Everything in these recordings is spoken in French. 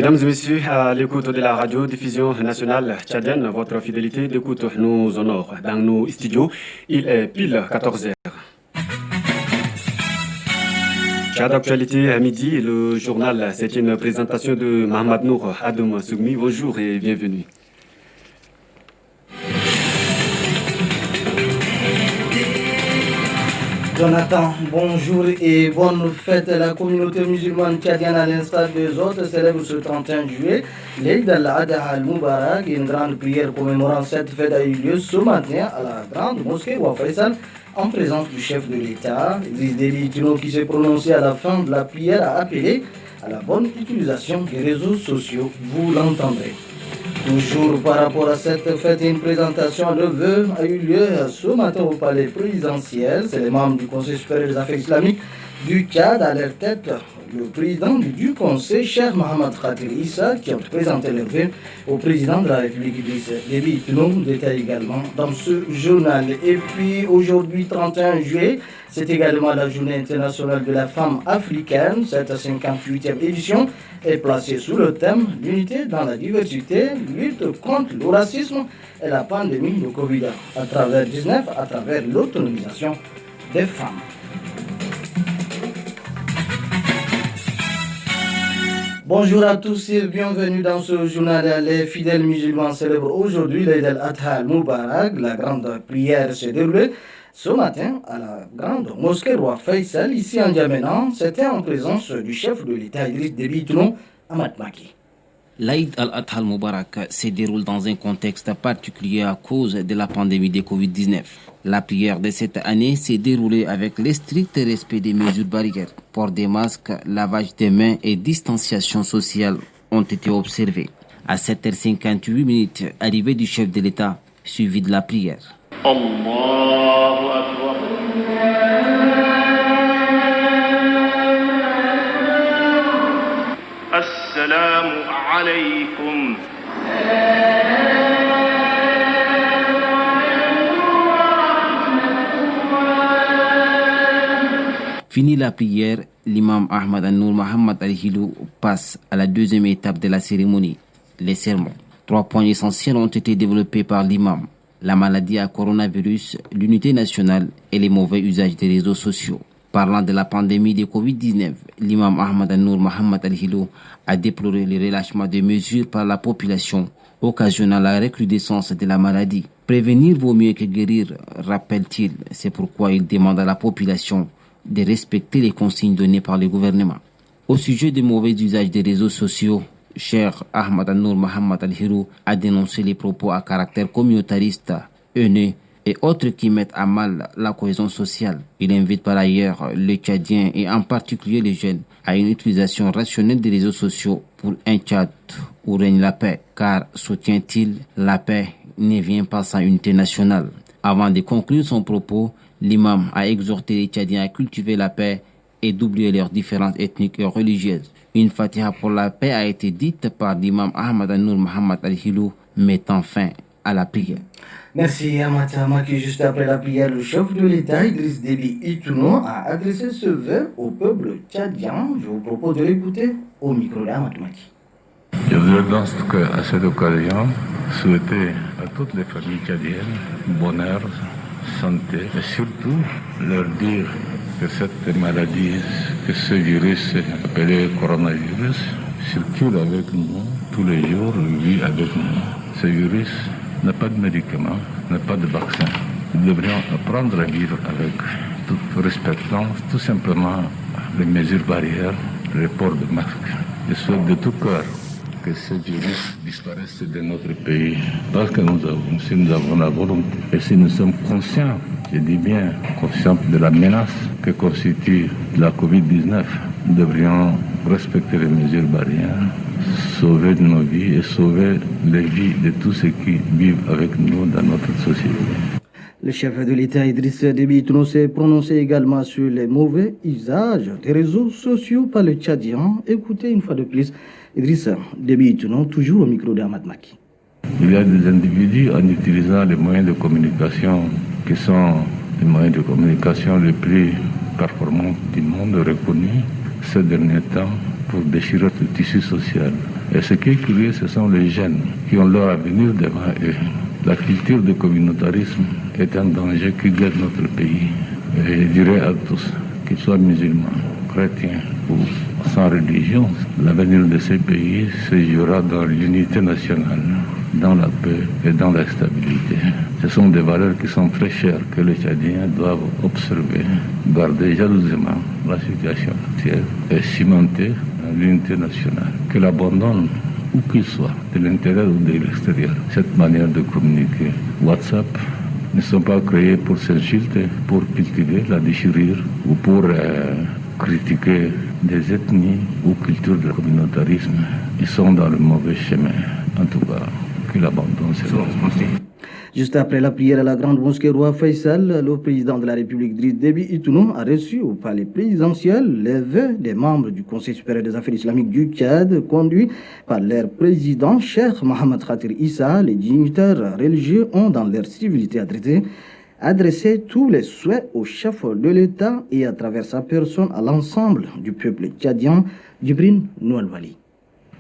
Mesdames et messieurs, à l'écoute de la radio-diffusion nationale tchadienne, votre fidélité d'écoute nous honore. Dans nos studios, il est pile 14 heures. Tchad Actualité à midi, le journal, c'est une présentation de Mohamed Nour Adam Sougmi. Bonjour et bienvenue. Jonathan, bonjour et bonne fête. La communauté musulmane tchadienne, à l'instar des autres, célèbre ce 31 juillet l'Eid al-Adha al-Mubarak. Une grande prière commémorant cette fête a eu lieu ce matin à la grande mosquée Roi Faisal en présence du chef de l'État. Idriss Déby Itno, qui s'est prononcé à la fin de la prière, a appelé à la bonne utilisation des réseaux sociaux. Vous l'entendrez. Toujours par rapport à cette fête, une présentation de vœux a eu lieu ce matin au palais présidentiel. C'est les membres du Conseil supérieur des affaires islamiques du Tchad à leur tête. Le président du Conseil, Cheikh Mohamed Khatir Issa, qui a présenté les vœux au président de la République Idriss Déby Itno, détaille également dans ce journal. Et puis aujourd'hui, 31 juillet, c'est également la journée internationale de la femme africaine. Cette 58e édition est placée sous le thème « L'unité dans la diversité, lutte contre le racisme et la pandémie de Covid à travers l'autonomisation des femmes ». Bonjour à tous et bienvenue dans ce journal. Les fidèles musulmans célèbrent aujourd'hui l'Eid al-Adha al-Mubarak. La grande prière s'est déroulée ce matin à la grande mosquée Roi Faisal, ici en N'Djamena. C'était en présence du chef de l'État Idriss Déby Itno, Ahmad Maki. L'Aïd al-Adha al-Mubarak se déroule dans un contexte particulier à cause de la pandémie de Covid-19. La prière de cette année s'est déroulée avec le strict respect des mesures barrières. Port des masques, lavage des mains et distanciation sociale ont été observés. À 7h58, arrivée du chef de l'État, suivi de la prière. Allahu Akbar. Assalamu alaykum. Fini la prière, l'imam Ahmad Nour Mohamed Al-Hilou passe à la deuxième étape de la cérémonie, les sermons. 3 points essentiels ont été développés par l'imam: la maladie à coronavirus, l'unité nationale et les mauvais usages des réseaux sociaux. Parlant de la pandémie de Covid-19, l'imam Ahmad Nour Mohamed Al-Hilou a déploré le relâchement des mesures par la population, occasionnant la recrudescence de la maladie. Prévenir vaut mieux que guérir, rappelle-t-il. C'est pourquoi il demande à la population de respecter les consignes données par le gouvernement. Au sujet des mauvais usages des réseaux sociaux, Cheikh Ahmad Nour Mohamed Al-Hilou a dénoncé les propos à caractère communautariste, haineux et autres qui mettent à mal la cohésion sociale. Il invite par ailleurs les Tchadiens et en particulier les jeunes à une utilisation rationnelle des réseaux sociaux pour un Tchad où règne la paix, car, soutient-il, la paix ne vient pas sans unité nationale. Avant de conclure son propos, l'imam a exhorté les Tchadiens à cultiver la paix et d'oublier leurs différences ethniques et religieuses. Une fatiha pour la paix a été dite par l'imam Ahmad Nour Mohamed Al-Hilou, mettant fin à la prière. Merci Ahmad Maki. Juste après la prière, le chef de l'État Idriss Déby Itno a adressé ce vœu au peuple tchadien. Je vous propose de l'écouter au micro d'Ahmad Maki. Je voudrais donc à cette occasion souhaiter à toutes les familles tchadiennes bonheur, santé et surtout leur dire que cette maladie, que ce virus appelé coronavirus circule avec nous tous les jours, vit avec nous. Ce virus n'a pas de médicaments, n'a pas de vaccin. Nous devrions apprendre à vivre avec, tout respectant tout simplement les mesures barrières, le port de masque. Je souhaite de tout cœur que ce virus disparaisse de notre pays. Parce que si nous avons la volonté et si nous sommes conscients, je dis bien conscients de la menace que constitue la Covid-19, nous devrions respecter les mesures barrières, sauver nos vies et sauver les vies de tous ceux qui vivent avec nous dans notre société. Le chef de l'État Idriss Déby Itno s'est prononcé également sur les mauvais usages des réseaux sociaux par les Tchadiens. Écoutez une fois de plus Idriss Déby Itno, toujours au micro d'Ahmad Maki. Il y a des individus en utilisant les moyens de communication qui sont les moyens de communication les plus performants du monde reconnu ces derniers temps pour déchirer le tissu social Et ce qui est curieux, ce sont les jeunes qui ont leur avenir devant eux. La culture du communautarisme est un danger qui guette notre pays. Et je dirais à tous, qu'ils soient musulmans, chrétiens ou sans religion, l'avenir de ces pays se jouera dans l'unité nationale, dans la paix et dans la stabilité. Ce sont des valeurs qui sont très chères que les Tchadiens doivent observer, garder jalousement la situation actuelle et cimenter l'unité nationale. Qu'ils abandonnent, où qu'ils soient, de l'intérieur ou de l'extérieur, cette manière de communiquer. WhatsApp ne sont pas créés pour s'insulter, pour cultiver la déchirure ou pour critiquer des ethnies ou cultures de communautarisme. Ils sont dans le mauvais chemin. En tout cas, qu'ils abandonnent ces choses. Juste après la prière à la grande mosquée Roi Faisal, le président de la République Driss Déby Itno a reçu au palais présidentiel les vœux des membres du Conseil supérieur des affaires islamiques du Tchad, conduit par leur président, Cheikh Mohamed Khatir Issa. Les dignitaires religieux ont, dans leur civilité adressé tous les souhaits au chef de l'État et à travers sa personne à l'ensemble du peuple tchadien. Djibril Noualwali.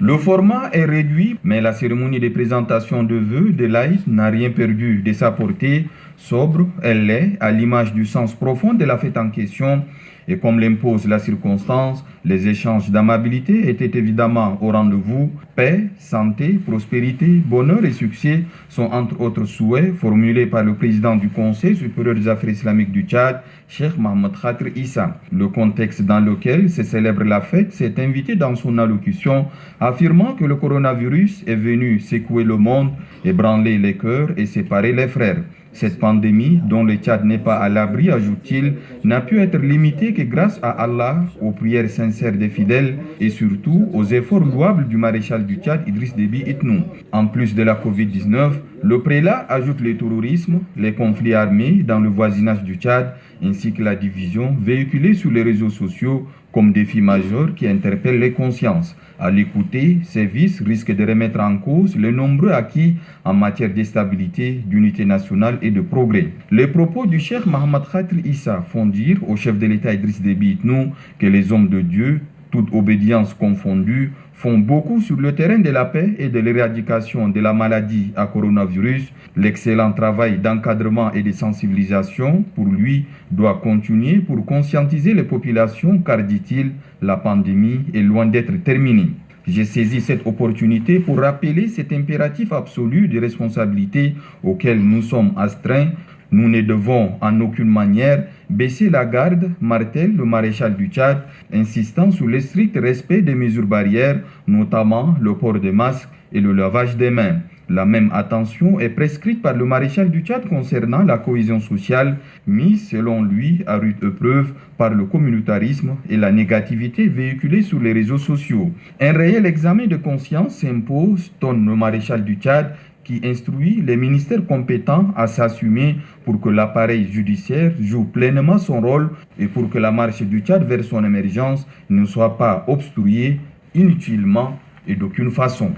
Le format est réduit, mais la cérémonie de présentation de vœux de l'Aïd n'a rien perdu de sa portée. Sobre, elle l'est, à l'image du sens profond de la fête en question. Et comme l'impose la circonstance, les échanges d'amabilité étaient évidemment au rendez-vous. Paix, santé, prospérité, bonheur et succès sont entre autres souhaits formulés par le président du Conseil supérieur des affaires islamiques du Tchad, Cheikh Mohamed Khatir Issa. Le contexte dans lequel se célèbre la fête s'est invité dans son allocution, affirmant que le coronavirus est venu secouer le monde, ébranler les cœurs et séparer les frères. Cette pandémie, dont le Tchad n'est pas à l'abri, ajoute-t-il, n'a pu être limitée que grâce à Allah, aux prières sincères des fidèles et surtout aux efforts louables du maréchal du Tchad, Idriss Déby Itno. En plus de la Covid-19, le prélat ajoute le terrorisme, les conflits armés dans le voisinage du Tchad, ainsi que la division véhiculée sur les réseaux sociaux comme défi majeur qui interpelle les consciences. À l'écouter, ces vices risquent de remettre en cause les nombreux acquis en matière de stabilité, d'unité nationale et de progrès. Les propos du Cheikh Mohamed Khatir Issa font dire au chef de l'État Idriss Déby Itno que les hommes de Dieu, toute obédience confondue, font beaucoup sur le terrain de la paix et de l'éradication de la maladie à coronavirus. L'excellent travail d'encadrement et de sensibilisation, pour lui, doit continuer pour conscientiser les populations, car, dit-il, la pandémie est loin d'être terminée. J'ai saisi cette opportunité pour rappeler cet impératif absolu de responsabilité auquel nous sommes astreints. Nous ne devons en aucune manière baisser la garde, martèle le maréchal du Tchad, insistant sur le strict respect des mesures barrières, notamment le port des masques et le lavage des mains. La même attention est prescrite par le maréchal du Tchad concernant la cohésion sociale, mise selon lui à rude épreuve par le communautarisme et la négativité véhiculée sur les réseaux sociaux. Un réel examen de conscience s'impose, tonne le maréchal du Tchad, qui instruit les ministères compétents à s'assumer pour que l'appareil judiciaire joue pleinement son rôle et pour que la marche du Tchad vers son émergence ne soit pas obstruée inutilement et d'aucune façon.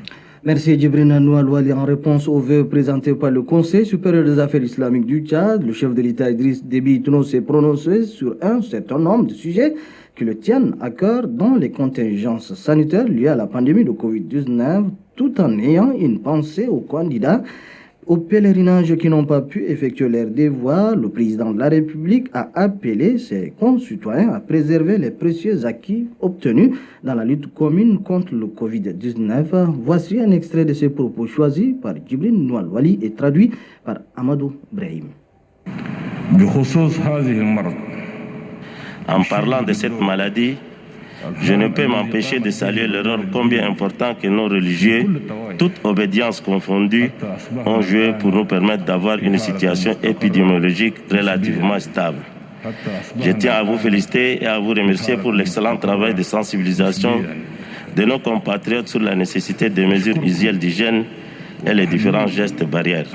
Merci Djibril Noualwali. En réponse aux vœux présentés par le Conseil supérieur des affaires islamiques du Tchad, le chef de l'État Idriss Déby Itno s'est prononcé sur un certain nombre de sujets qui le tiennent à cœur dans les contingences sanitaires liées à la pandémie de Covid-19, tout en ayant une pensée aux candidats aux pèlerinages qui n'ont pas pu effectuer leur devoir. Le président de la République a appelé ses concitoyens à préserver les précieux acquis obtenus dans la lutte commune contre le Covid-19. Voici un extrait de ses propos choisis par Djibril Noualwali et traduit par Amadou Brahim. En parlant de cette maladie, je ne peux m'empêcher de saluer le rôle combien important que nos religieux, toute obédience confondue, ont joué pour nous permettre d'avoir une situation épidémiologique relativement stable. Je tiens à vous féliciter et à vous remercier pour l'excellent travail de sensibilisation de nos compatriotes sur la nécessité des mesures usuelles d'hygiène et les différents gestes barrières.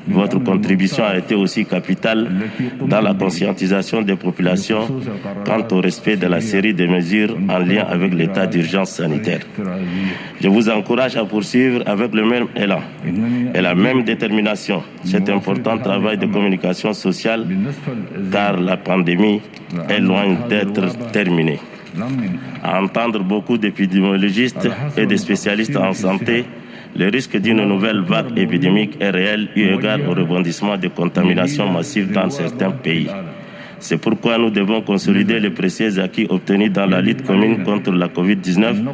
Votre contribution a été aussi capitale dans la conscientisation des populations quant au respect de la série de mesures en lien avec l'état d'urgence sanitaire. Je vous encourage à poursuivre avec le même élan et la même détermination cet important travail de communication sociale, car la pandémie est loin d'être terminée. À entendre beaucoup d'épidémiologistes et de spécialistes en santé, le risque d'une nouvelle vague épidémique est réel eu égard au rebondissement de contamination massive dans certains pays. C'est pourquoi nous devons consolider les précieux acquis obtenus dans la lutte commune contre la COVID-19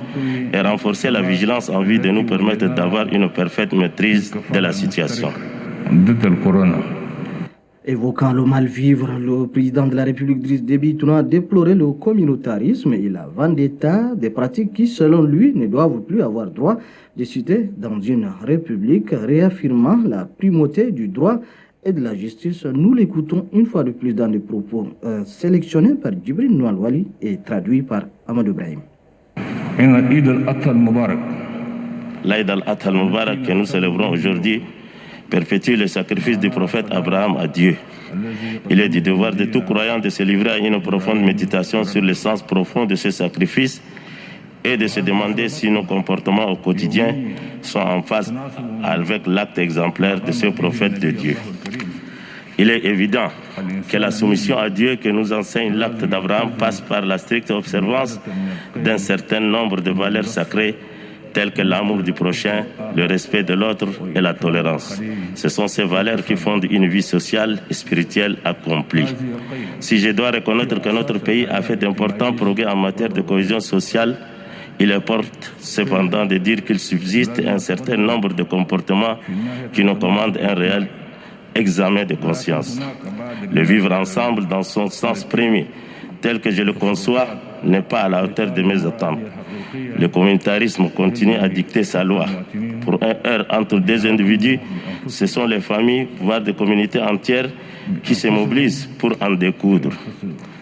et renforcer la vigilance en vue de nous permettre d'avoir une parfaite maîtrise de la situation. Évoquant le mal-vivre, le président de la République Driss Déby Itno a déploré le communautarisme et la vendetta, des pratiques qui, selon lui, ne doivent plus avoir droit de citer dans une république, réaffirmant la primauté du droit et de la justice. Nous l'écoutons une fois de plus dans des propos sélectionnés par Djibril Noualwali et traduits par Amadou Ibrahim. L'Aïd al-Adha al-Mubarak que nous célébrons aujourd'hui perpétue le sacrifice du prophète Abraham à Dieu. Il est du devoir de tout croyant de se livrer à une profonde méditation sur le sens profond de ce sacrifice et de se demander si nos comportements au quotidien sont en phase avec l'acte exemplaire de ce prophète de Dieu. Il est évident que la soumission à Dieu que nous enseigne l'acte d'Abraham passe par la stricte observance d'un certain nombre de valeurs sacrées telles que l'amour du prochain, le respect de l'autre et la tolérance. Ce sont ces valeurs qui fondent une vie sociale et spirituelle accomplie. Si je dois reconnaître que notre pays a fait d'importants progrès en matière de cohésion sociale, il importe cependant de dire qu'il subsiste un certain nombre de comportements qui nous commandent un réel examen de conscience. Le vivre ensemble dans son sens premier, tel que je le conçois, n'est pas à la hauteur de mes attentes. Le communautarisme continue à dicter sa loi. Pour un heurt entre deux individus, ce sont les familles, voire des communautés entières, qui se mobilisent pour en découdre.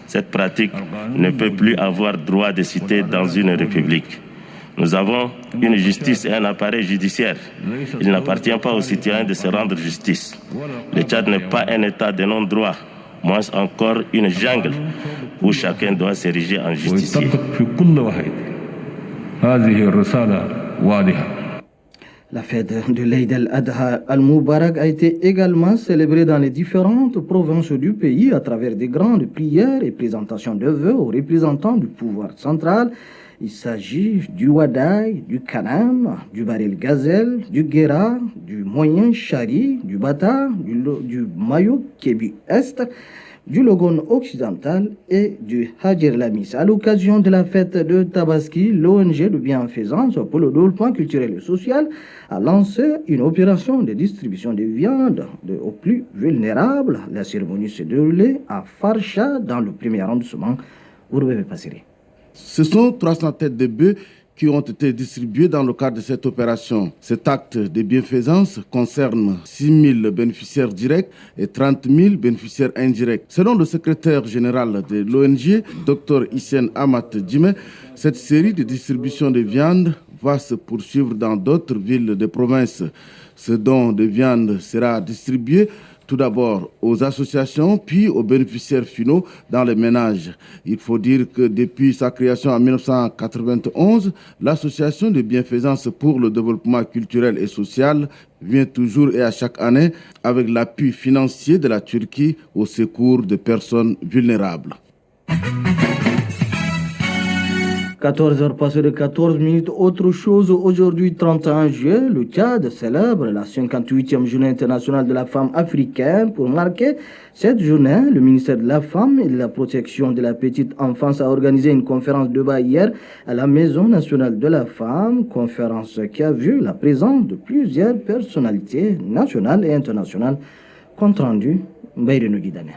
Cette pratique ne peut plus avoir droit de citer dans une république. Nous avons une justice et un appareil judiciaire. Il n'appartient pas aux citoyens de se rendre justice. Le Tchad n'est pas un état de non-droit, moins encore une jungle où chacun doit s'ériger en justicier. La fête de l'Aïd al-Adha al-Mubarak a été également célébrée dans les différentes provinces du pays à travers des grandes prières et présentations de vœux aux représentants du pouvoir central. Il s'agit du Wadaï, du Kanam, du Baril Gazelle, du Guéra, du Moyen Chari, du Bata, du Mayo Kébi Est, du Logon occidental et du Hadjer Lamis. À l'occasion de la fête de Tabaski, l'ONG de bienfaisance pour le développement culturel et social a lancé une opération de distribution de viande aux plus vulnérables. La cérémonie s'est déroulée à Farcha dans le premier arrondissement. Ourbebe Passiri. Ce sont 300 têtes de bœufs qui ont été distribuées dans le cadre de cette opération. Cet acte de bienfaisance concerne 6 000 bénéficiaires directs et 30 000 bénéficiaires indirects. Selon le secrétaire général de l'ONG, Dr Hissène Amat Djimé, cette série de distribution de viande va se poursuivre dans d'autres villes de province. Ce don de viande sera distribué tout d'abord aux associations, puis aux bénéficiaires finaux dans les ménages. Il faut dire que depuis sa création en 1991, l'association de bienfaisance pour le développement culturel et social vient toujours et à chaque année avec l'appui financier de la Turquie au secours de personnes vulnérables. 14h passées de 14 minutes. Autre chose, aujourd'hui 31 juillet, le Tchad célèbre la 58e journée internationale de la femme africaine. Pour marquer cette journée, le ministère de la Femme et de la Protection de la Petite Enfance a organisé une conférence de débat hier à la Maison nationale de la femme, conférence qui a vu la présence de plusieurs personnalités nationales et internationales. Compte rendu, Mbaïrenou Guidane.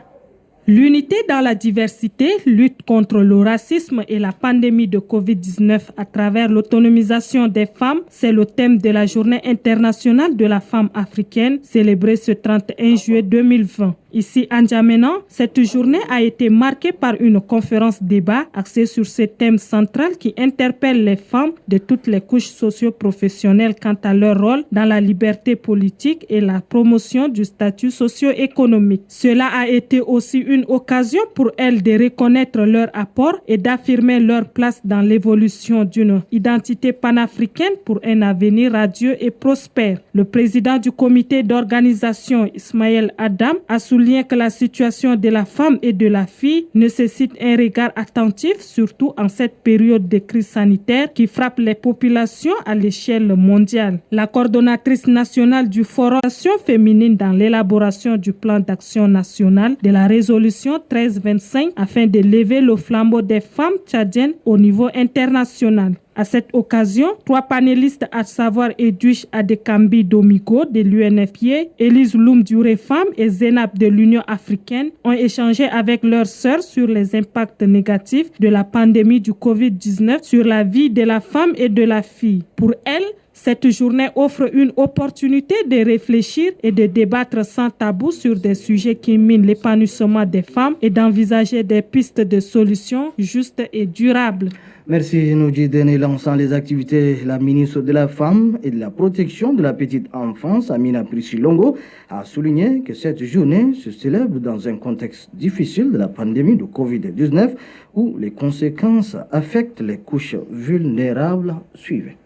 L'unité dans la diversité, lutte contre le racisme et la pandémie de Covid-19 à travers l'autonomisation des femmes, c'est le thème de la Journée internationale de la femme africaine, célébrée ce 31 juillet 2020. Ici à N'Djamena, cette journée a été marquée par une conférence débat axée sur ce thème central qui interpelle les femmes de toutes les couches socio-professionnelles quant à leur rôle dans la liberté politique et la promotion du statut socio-économique. Cela a été aussi une occasion pour elles de reconnaître leur apport et d'affirmer leur place dans l'évolution d'une identité panafricaine pour un avenir radieux et prospère. Le président du comité d'organisation, Ismaël Adam, a souligné que la situation de la femme et de la fille nécessite un regard attentif, surtout en cette période de crise sanitaire qui frappe les populations à l'échelle mondiale. La coordonnatrice nationale du Forum féminine dans l'élaboration du plan d'action national de la résolution 1325 afin de lever le flambeau des femmes tchadiennes au niveau international. À cette occasion, 3 panélistes, à savoir Edouche Adekambi Domigo de l'UNFPA, Elise Loum du Refam et Zénab de l'Union africaine, ont échangé avec leurs sœurs sur les impacts négatifs de la pandémie du Covid-19 sur la vie de la femme et de la fille. Pour elles, cette journée offre une opportunité de réfléchir et de débattre sans tabou sur des sujets qui minent l'épanouissement des femmes et d'envisager des pistes de solutions justes et durables. Merci Noudji Dene. Lançant les activités, la ministre de la Femme et de la Protection de la Petite Enfance, Amina Priscilongo, a souligné que cette journée se célèbre dans un contexte difficile de la pandémie de Covid-19 où les conséquences affectent les couches vulnérables. Suivez.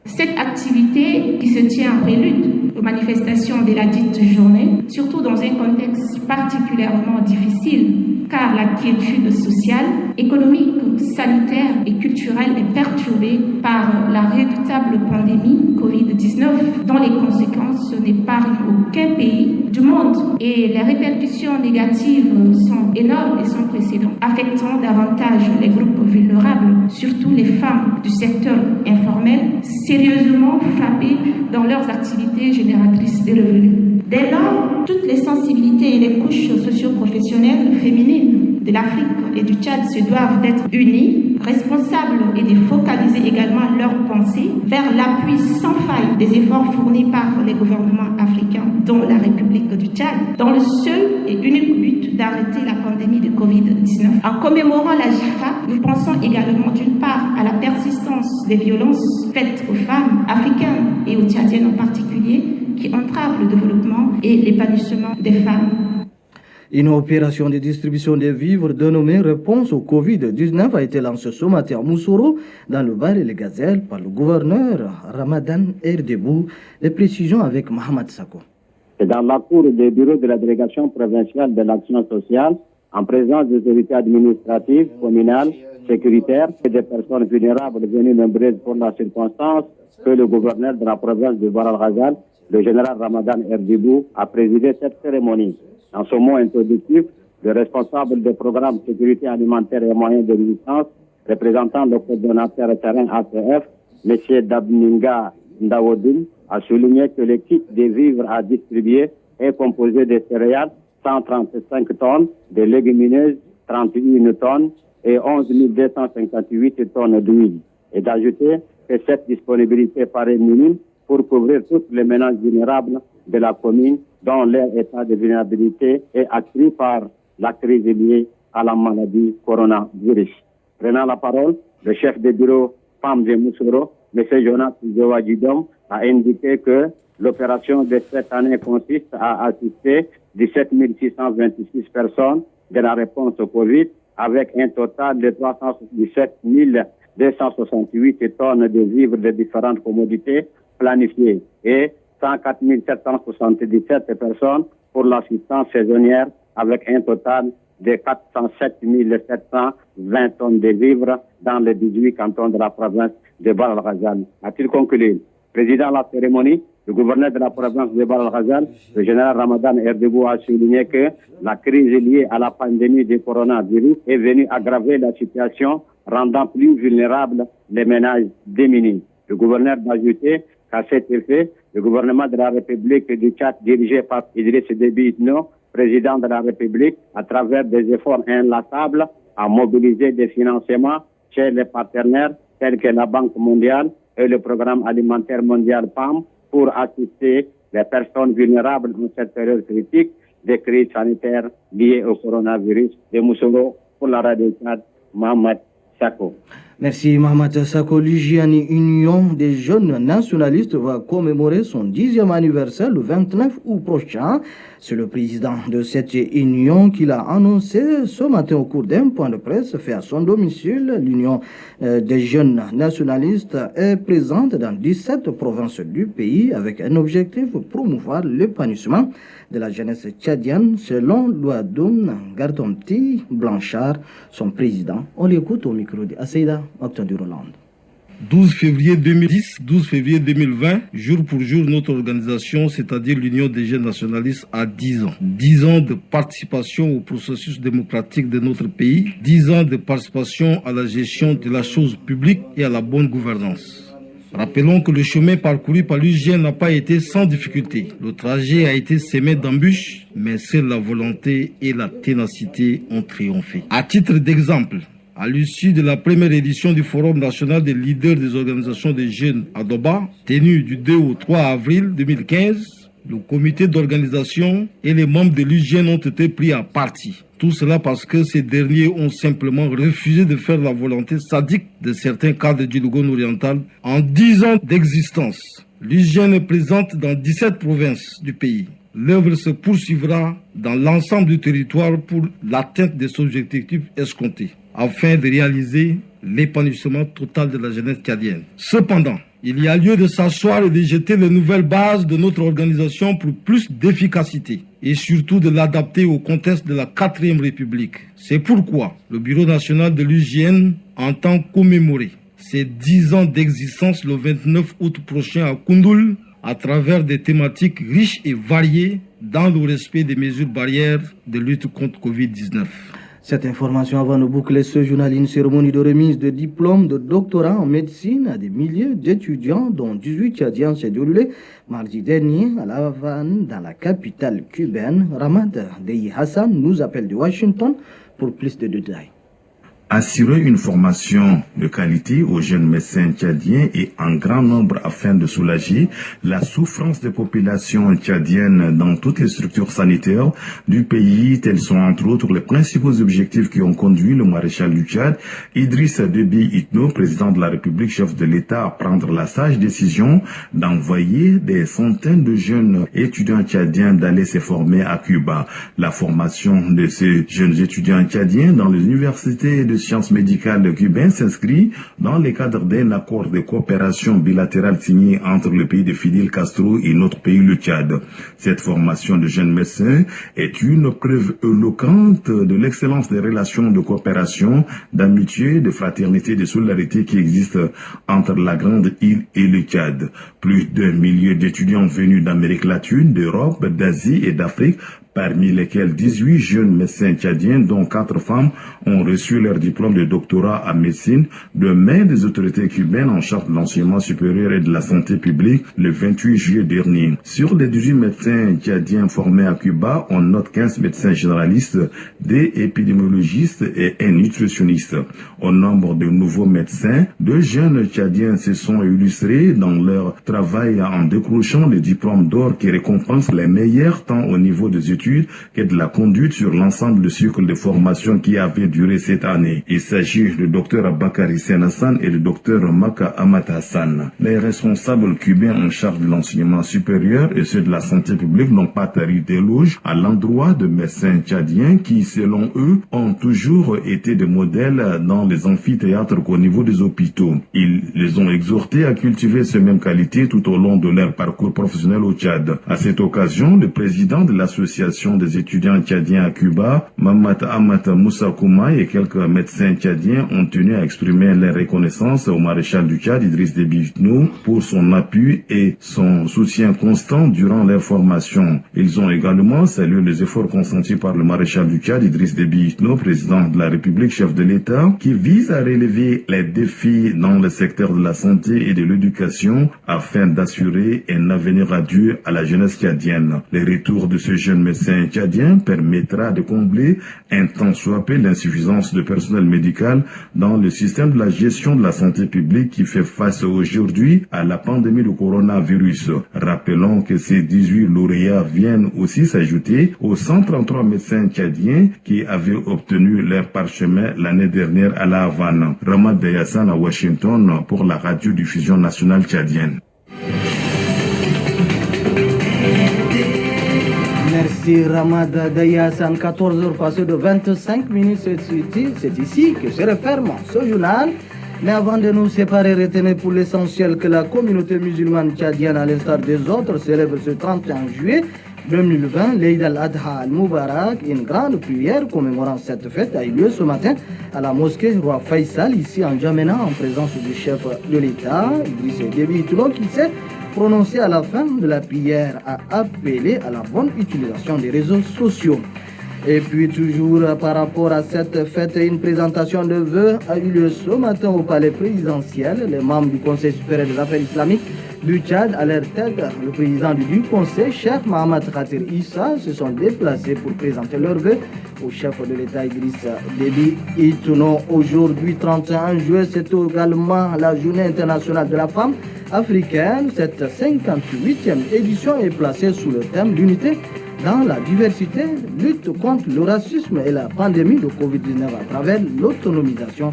Cette activité qui se tient en prélude aux manifestations de la dite journée, surtout dans un contexte particulièrement difficile, car la quiétude sociale, économique, sanitaire et culturelle est perturbée par la redoutable pandémie Covid-19, dont les conséquences n'épargnent aucun pays du monde et les répercussions négatives sont énormes et sans précédent, affectant davantage les groupes vulnérables, surtout les femmes du secteur informel, sérieusement frappées dans leurs activités génératrices de revenus. Dès lors, toutes les sensibilités et les couches socio-professionnelles féminines de l'Afrique et du Tchad se doivent d'être unies, responsables et de focaliser également leurs pensées vers l'appui sans faille des efforts fournis par les gouvernements africains, dont la République du Tchad, dans le seul et unique but d'arrêter la pandémie de Covid-19. En commémorant la GIFA, nous pensons également d'une part à la persistance des violences faites aux femmes africaines et aux Tchadiennes en particulier, qui entravent le développement et l'épanouissement des femmes. Une opération de distribution des vivres dénommée Réponse au Covid-19 a été lancée ce matin à Moussoro, dans le Val et les Gazelles, par le gouverneur Ramadan Erdebou. Les précisions avec Mohamed Sako. C'est dans la cour des bureaux de la délégation provinciale de l'action sociale, en présence des autorités administratives, communales, sécuritaires et des personnes vulnérables venues nombreuses pour la circonstance, que le gouverneur de la province de Bahr el-Ghazal, le général Ramadan Erdebou, a présidé cette cérémonie. Dans ce mot introductif, le responsable des programmes sécurité alimentaire et moyens de résistance, représentant le coordonnateur terrain ACF, M. Dabninga Ndawoudine, a souligné que le kit des vivres à distribuer est composé de céréales, 135 tonnes, de légumineuses, 31 tonnes et 11 258 tonnes d'huile. Et d'ajouter que cette disponibilité paraît minime pour couvrir tous les ménages vulnérables de la commune dont leur état de vulnérabilité est accru par la crise liée à la maladie coronavirus. Prenant la parole, le chef de bureau femmes de Moussoro, M. Jonas Zouadjidom, a indiqué que l'opération de cette année consiste à assister 17 626 personnes de la réponse au Covid, avec un total de 317 268 tonnes de vivres de différentes commodités planifiées et 104 777 personnes pour l'assistance saisonnière, avec un total de 407 720 tonnes de vivres dans les 18 cantons de la province de Bahr el-Ghazal. A-t-il conclu? Président de la cérémonie, le gouverneur de la province de Bahr el-Ghazal, le général Ramadan Erdebou, a souligné que la crise liée à la pandémie du coronavirus est venue aggraver la situation, rendant plus vulnérables les ménages démunis. Le gouverneur a ajouté qu'à cet effet, le gouvernement de la République du Tchad, dirigé par Idriss Déby Itno, président de la République, à travers des efforts inlassables, a mobilisé des financements chez les partenaires tels que la Banque mondiale et le Programme alimentaire mondial PAM pour assister les personnes vulnérables dans cette période critique des crises sanitaires liées au coronavirus. De Moussoro, pour la radio Tchad, Mohamed Sako. Merci Mohamed Sako. L'Ugiani Union des jeunes nationalistes va commémorer son 10e anniversaire le 29 août prochain. C'est le président de cette union qui l'a annoncé ce matin au cours d'un point de presse fait à son domicile. L'Union des jeunes nationalistes est présente dans 17 provinces du pays avec un objectif pour promouvoir l'épanouissement de la jeunesse tchadienne selon Louadoun Gardomti Blanchard, son président. On l'écoute au micro de Asseida Octave Roland. 12 février 2010, 12 février 2020, jour pour jour, notre organisation, c'est-à-dire l'Union des jeunes nationalistes, a 10 ans. 10 ans de participation au processus démocratique de notre pays, 10 ans de participation à la gestion de la chose publique et à la bonne gouvernance. Rappelons que le chemin parcouru par l'UJN n'a pas été sans difficulté. Le trajet a été semé d'embûches, mais seule la volonté et la ténacité ont triomphé. À titre d'exemple, à l'issue de la première édition du Forum national des leaders des organisations des jeunes à Doba, tenu du 2 au 3 avril 2015, le comité d'organisation et les membres de l'UJN ont été pris à partie. Tout cela parce que ces derniers ont simplement refusé de faire la volonté sadique de certains cadres du Logone oriental. En 10 ans d'existence, l'UJN est présente dans 17 provinces du pays. L'œuvre se poursuivra dans l'ensemble du territoire pour l'atteinte des objectifs escomptés, afin de réaliser l'épanouissement total de la jeunesse tchadienne. Cependant, il y a lieu de s'asseoir et de jeter les nouvelles bases de notre organisation pour plus d'efficacité et surtout de l'adapter au contexte de la 4e République. C'est pourquoi le Bureau national de l'UJN entend commémorer ses 10 ans d'existence le 29 août prochain à Koundoul à travers des thématiques riches et variées dans le respect des mesures barrières de lutte contre Covid-19. Cette information avant de boucler ce journal, une cérémonie de remise de diplôme de doctorat en médecine à des milliers d'étudiants, dont 18 Tchadiens, s'est déroulée mardi dernier à La Havane, dans la capitale cubaine. Ramad Dehi Hassan nous appelle de Washington pour plus de détails. Assurer une formation de qualité aux jeunes médecins tchadiens et en grand nombre afin de soulager la souffrance des populations tchadiennes dans toutes les structures sanitaires du pays, tels sont entre autres les principaux objectifs qui ont conduit le maréchal du Tchad, Idriss Déby Itno, président de la République, chef de l'État, à prendre la sage décision d'envoyer des centaines de jeunes étudiants tchadiens d'aller se former à Cuba. La formation de ces jeunes étudiants tchadiens dans les universités de sciences médicales cubaines s'inscrit dans le cadre d'un accord de coopération bilatérale signé entre le pays de Fidel Castro et notre pays, le Tchad. Cette formation de jeunes médecins est une preuve éloquente de l'excellence des relations de coopération, d'amitié, de fraternité, de solidarité qui existent entre la Grande Île et le Tchad. Plus d'1 millier d'étudiants venus d'Amérique latine, d'Europe, d'Asie et d'Afrique, parmi lesquels 18 jeunes médecins tchadiens, dont 4 femmes, ont reçu leur diplôme de doctorat en médecine de main des autorités cubaines en charge de l'enseignement supérieur et de la santé publique le 28 juillet dernier. Sur les 18 médecins tchadiens formés à Cuba, on note 15 médecins généralistes, des épidémiologistes et un nutritionniste. Au nombre de nouveaux médecins, 2 jeunes tchadiens se sont illustrés dans leur travail en décrochant le diplôme d'or qui récompense les meilleurs tant au niveau des études que de la conduite sur l'ensemble du cycle de formation qui avait duré cette année. Il s'agit du docteur Bakari Senassan et du docteur Maka Amat Hassan. Les responsables cubains en charge de l'enseignement supérieur et ceux de la santé publique n'ont pas tari d'éloges à l'endroit de médecins tchadiens qui, selon eux, ont toujours été des modèles dans les amphithéâtres qu'au niveau des hôpitaux. Ils les ont exhortés à cultiver ces mêmes qualités tout au long de leur parcours professionnel au Tchad. À cette occasion, le président de l'association des étudiants tchadiens à Cuba, Mamat Amat Moussa Kouma, et quelques médecins tchadiens ont tenu à exprimer leur reconnaissance au maréchal du Tchad, Idriss Déby Itno, pour son appui et son soutien constant durant leur formation. Ils ont également salué les efforts consentis par le maréchal du Tchad, Idriss Déby Itno, président de la République, chef de l'État, qui vise à relever les défis dans le secteur de la santé et de l'éducation afin d'assurer un avenir radieux à la jeunesse tchadienne. Le retour de ce jeune médecin tchadien permettra de combler un tant soit peu l'insuffisance de personnel médical dans le système de la gestion de la santé publique qui fait face aujourd'hui à la pandémie du coronavirus. Rappelons que ces 18 lauréats viennent aussi s'ajouter aux 133 médecins tchadiens qui avaient obtenu leur parchemin l'année dernière à La Havane. Ramad Dehi Hassan à Washington pour la radiodiffusion nationale tchadienne. Merci Ramad Dayasan, 14h passées de 25 minutes, c'est ici que se referme ce journal. Mais avant de nous séparer, retenez pour l'essentiel que la communauté musulmane tchadienne, à l'instar des autres, célèbre ce 31 juillet 2020 l'Eid al-Adha al-Mubarak. Une grande prière commémorant cette fête a eu lieu ce matin à la mosquée Roi Faisal, ici en Djamena, en présence du chef de l'État, Idriss Déby Itno, qui s'est prononcé à la fin de la prière à appeler à la bonne utilisation des réseaux sociaux. Et puis toujours par rapport à cette fête, une présentation de vœux a eu lieu ce matin au palais présidentiel. Les membres du Conseil supérieur des affaires islamiques du Tchad, à leur tête, le président du Conseil, Cheikh Mohamed Khatir Issa, se sont déplacés pour présenter leurs vœux au chef de l'État Idriss Déby Itno. Aujourd'hui, 31 juillet, c'est également la journée internationale de la femme africaine. Cette 58e édition est placée sous le thème l'unité dans la diversité, lutte contre le racisme et la pandémie de Covid-19 à travers l'autonomisation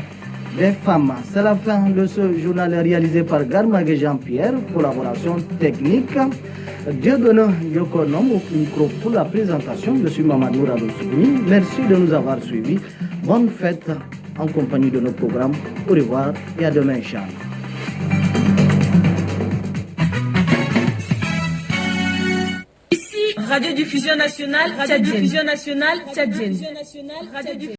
des femmes. C'est la fin de ce journal réalisé par Garmague Jean-Pierre, collaboration technique. Dieudonné Yokonom au micro pour la présentation. Je suis Mamadou Radossoumi. Merci de nous avoir suivis. Bonne fête en compagnie de nos programmes. Au revoir et à demain, Inch'Allah. Radiodiffusion nationale tchadienne.